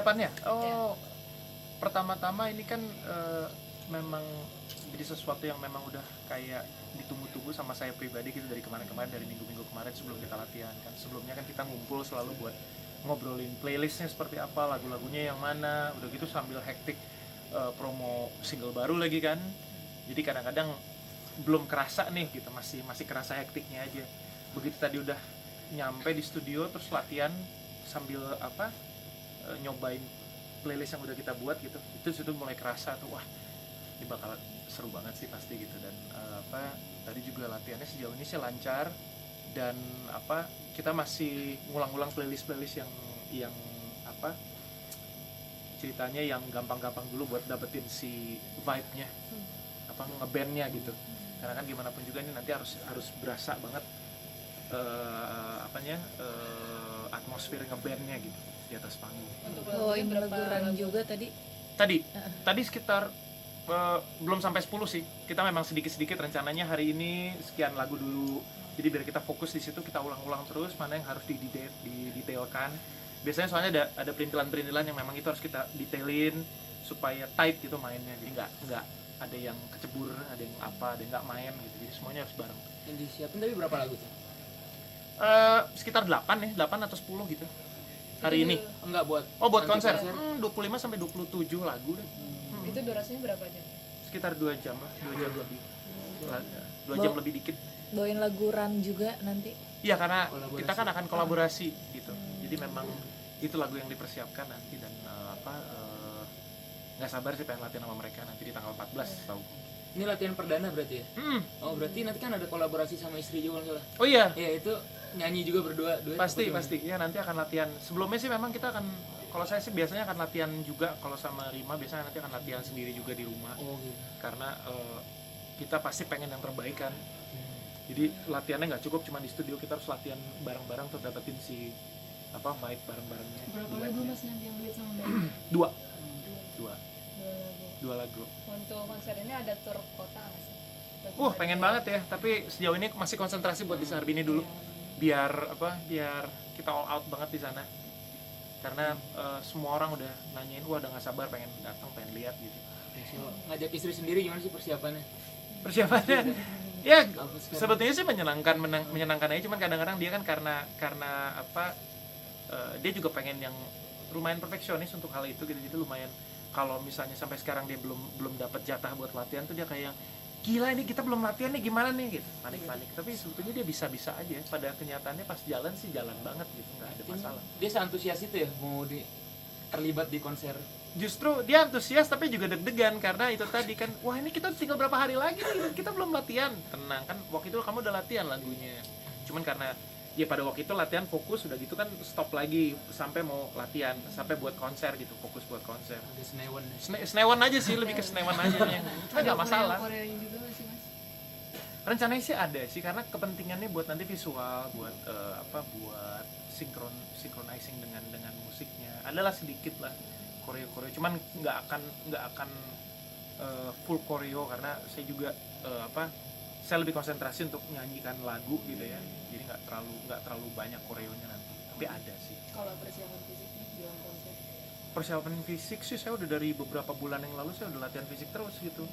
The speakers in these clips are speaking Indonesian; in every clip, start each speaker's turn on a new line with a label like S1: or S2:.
S1: Persiapannya? Pertama-tama ini kan memang jadi sesuatu yang memang udah kayak ditunggu-tunggu sama saya pribadi gitu dari kemarin-kemarin, dari minggu-minggu kemarin sebelum kita latihan kan. Sebelumnya kan kita ngumpul selalu buat ngobrolin playlistnya seperti apa, lagu-lagunya yang mana, udah gitu sambil hektik promo single baru lagi kan. Jadi kadang-kadang belum kerasa nih gitu, masih kerasa hektiknya aja. Begitu tadi udah nyampe di studio terus latihan sambil nyobain playlist yang udah kita buat gitu, itu mulai kerasa tuh, wah ini bakal seru banget sih pasti gitu. Dan tadi juga latihannya sejauh ini sih lancar, dan kita masih ngulang-ulang playlist yang ceritanya yang gampang-gampang dulu buat dapetin si vibe-nya, ngebandnya gitu. Karena kan gimana pun juga ini nanti harus berasa banget atmosfer ngebandnya gitu di atas panggung.
S2: Bawain lagu Run juga tadi
S1: sekitar belum sampai 10 sih. Kita memang sedikit-sedikit rencananya hari ini sekian lagu dulu. Jadi biar kita fokus di situ, kita ulang-ulang terus mana yang harus didetailkan. Biasanya soalnya ada perintilan-perintilan yang memang itu harus kita detailin supaya tight gitu mainnya. Jadi nggak ada yang kecebur, ada yang nggak main gitu. Jadi semuanya harus bareng.
S3: Yang disiapin tapi berapa lagu tuh?
S1: Sekitar 8 atau 10 gitu. Hari ini.
S3: Enggak buat
S1: konser. 25 sampai 27 lagu deh.
S4: Itu durasinya berapa jam?
S1: Sekitar 2 jam lah, 2 jam lebih. 2 jam lebih dikit.
S2: bawain lagu Run juga nanti.
S1: Iya, karena kita kan akan kolaborasi gitu. Jadi memang itu lagu yang dipersiapkan nanti, dan nggak sabar sih pengen latihan sama mereka nanti di tanggal 14 tahu.
S3: Ini latihan perdana berarti ya? Oh, berarti nanti kan ada kolaborasi sama istri juga kalau salah.
S1: Oh iya.
S3: Iya, itu nyanyi juga berdua.
S1: Pasti. Ya nanti akan latihan. Sebelumnya sih memang kita akan, kalau saya sih biasanya akan latihan juga, kalau sama Rima biasanya nanti akan latihan sendiri juga di rumah.
S3: Oh gitu.
S1: Karena kita pasti pengen yang terbaik kan. Jadi latihannya nggak cukup cuma di studio, kita harus latihan bareng-bareng untuk dapetin si vibe bareng-barengnya.
S4: Berapa lagu mas nanti yang duet sama band?
S1: Dua lagu.
S4: Untuk konser ini ada tur kota nggak sih?
S1: Pengen banget ya, tapi sejauh ini masih konsentrasi buat di Sarbini dulu. Biar kita all out banget di sana. Karena semua orang udah nanyain, udah nggak sabar pengen datang, pengen lihat gitu.
S3: Ngajak istri sendiri gimana sih persiapannya?
S1: Ya sebetulnya sih menyenangkan aja, cuman kadang-kadang dia kan karena dia juga pengen yang lumayan perfeksionis untuk hal itu gitu. Jadi lumayan, kalau misalnya sampai sekarang dia belum dapat jatah buat latihan tuh dia kayak, gila ini kita belum latihan nih, gimana nih gitu, panik. Tapi sebetulnya dia bisa aja. Pada kenyataannya pas jalan sih jalan banget gitu, nggak ada masalah.
S3: Dia seantusias itu ya mau terlibat di konser?
S1: Justru dia antusias tapi juga deg-degan, karena itu tadi kan, wah ini kita tinggal berapa hari lagi nih, kita belum latihan. Tenang kan, waktu itu kamu udah latihan lagunya, cuman karena ya pada waktu itu latihan fokus, udah gitu kan stop lagi sampai mau latihan, sampai buat konser gitu, fokus buat konser.
S3: Ada
S1: Senewan aja sih, lebih ke Senewan aja yang nggak masalah.
S4: Korea juga nggak sih mas?
S1: Rencananya sih ada sih, karena kepentingannya buat nanti visual, buat buat synchronizing dengan musiknya. Adalah sedikit lah koreo, cuman nggak akan full koreo, karena saya juga saya lebih konsentrasi untuk nyanyikan lagu gitu ya. Jadi nggak terlalu banyak koreonya nanti, tapi ada sih.
S4: Kalau persiapan fisiknya sebelum konser?
S1: Persiapan fisik sih saya udah dari beberapa bulan yang lalu saya udah latihan fisik terus gitu.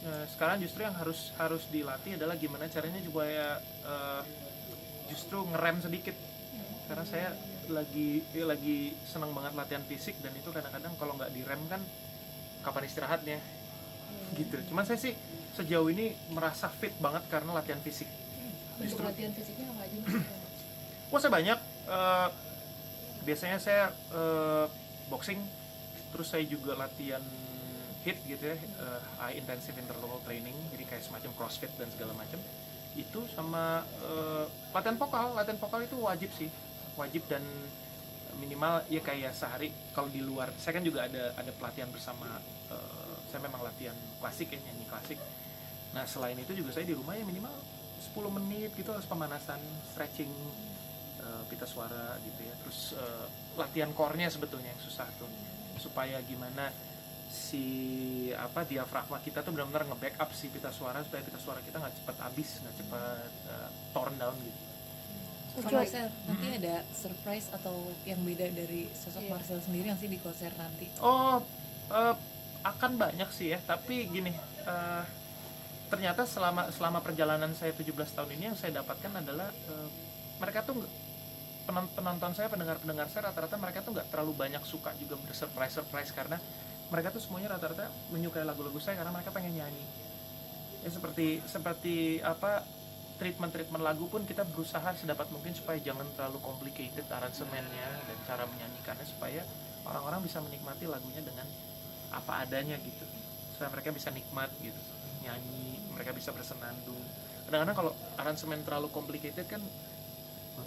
S1: Nah, sekarang justru yang harus dilatih adalah gimana caranya supaya justru ngerem sedikit. Karena saya lagi senang banget latihan fisik, dan itu kadang-kadang kalau nggak direm kan kapan istirahatnya gitu. Cuman saya sih sejauh ini merasa fit banget karena latihan fisik.
S4: Untuk latihan fisiknya apa aja mas?
S1: Wah, saya banyak. Biasanya saya boxing, terus saya juga latihan HIIT gitu ya, high intensive interval training, jadi kayak semacam crossfit dan segala macam. Itu sama latihan vokal itu wajib dan minimal ya kayak sehari. Kalau di luar, saya kan juga ada pelatihan bersama, saya memang latihan klasik ya, nyanyi klasik. Nah selain itu juga saya di rumah ya minimal 10 menit gitu harus pemanasan, stretching pita suara gitu ya. Terus latihan core-nya sebetulnya yang susah tuh, supaya gimana si diafragma kita tuh benar-benar nge-backup si pita suara, supaya pita suara kita nggak cepat habis, nggak cepat torn down gitu.
S2: konser nanti ada surprise atau yang beda dari sosok
S4: Iya.
S2: Marcel sendiri yang sih di konser nanti?
S1: Oh, akan banyak sih ya, tapi gini, ternyata selama perjalanan saya 17 tahun ini yang saya dapatkan adalah mereka tuh penonton saya, pendengar saya rata-rata mereka tuh nggak terlalu banyak suka juga bersurprise karena mereka tuh semuanya rata-rata menyukai lagu-lagu saya karena mereka pengen nyanyi. Ya seperti apa, treatment lagu pun kita berusaha sedapat mungkin supaya jangan terlalu complicated aransemennya dan cara menyanyikannya, supaya orang-orang bisa menikmati lagunya dengan apa adanya gitu, supaya mereka bisa nikmat gitu nyanyi, mereka bisa bersenandung. Kadang-kadang kalau aransemen terlalu complicated kan,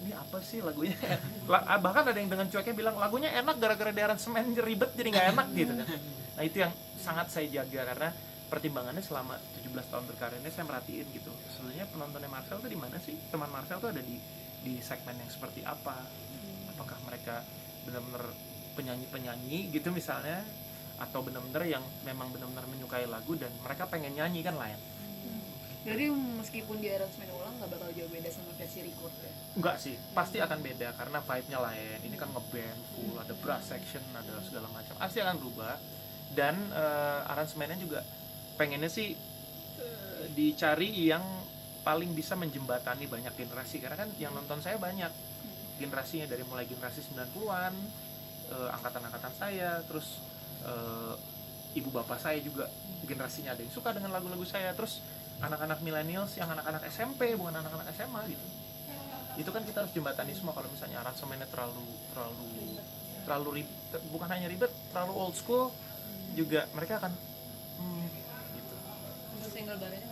S1: ini apa sih lagunya? Bahkan ada yang dengan cueknya bilang lagunya enak gara-gara di aransemen ribet jadi nggak enak gitu kan. Nah itu yang sangat saya jaga, karena pertimbangannya selama 17 tahun berkarir ini saya merhatiin gitu, sebenarnya penontonnya Marcel tuh di mana sih, teman Marcel tuh ada di segmen yang seperti apa, apakah mereka benar-benar penyanyi gitu misalnya, atau benar-benar yang memang benar-benar menyukai lagu dan mereka pengen nyanyi kan lain.
S4: Jadi meskipun di aransemen ulang nggak bakal jauh beda sama versi record ya?
S1: Enggak sih, pasti akan beda karena vibe-nya lain. Ini kan ngeband full, ada brass section, ada segala macam, pasti akan berubah. Dan aransemennya juga pengennya sih dicari yang paling bisa menjembatani banyak generasi, karena kan yang nonton saya banyak generasinya, dari mulai generasi 90-an, angkatan-angkatan saya, terus ibu bapak saya juga generasinya ada yang suka dengan lagu-lagu saya, terus anak-anak millennials yang anak-anak SMP bukan anak-anak SMA gitu. Itu kan kita harus jembatani semua. Kalau misalnya aransemennya terlalu ribet, bukan hanya ribet, terlalu old school juga mereka akan gitu.
S4: Untuk single barunya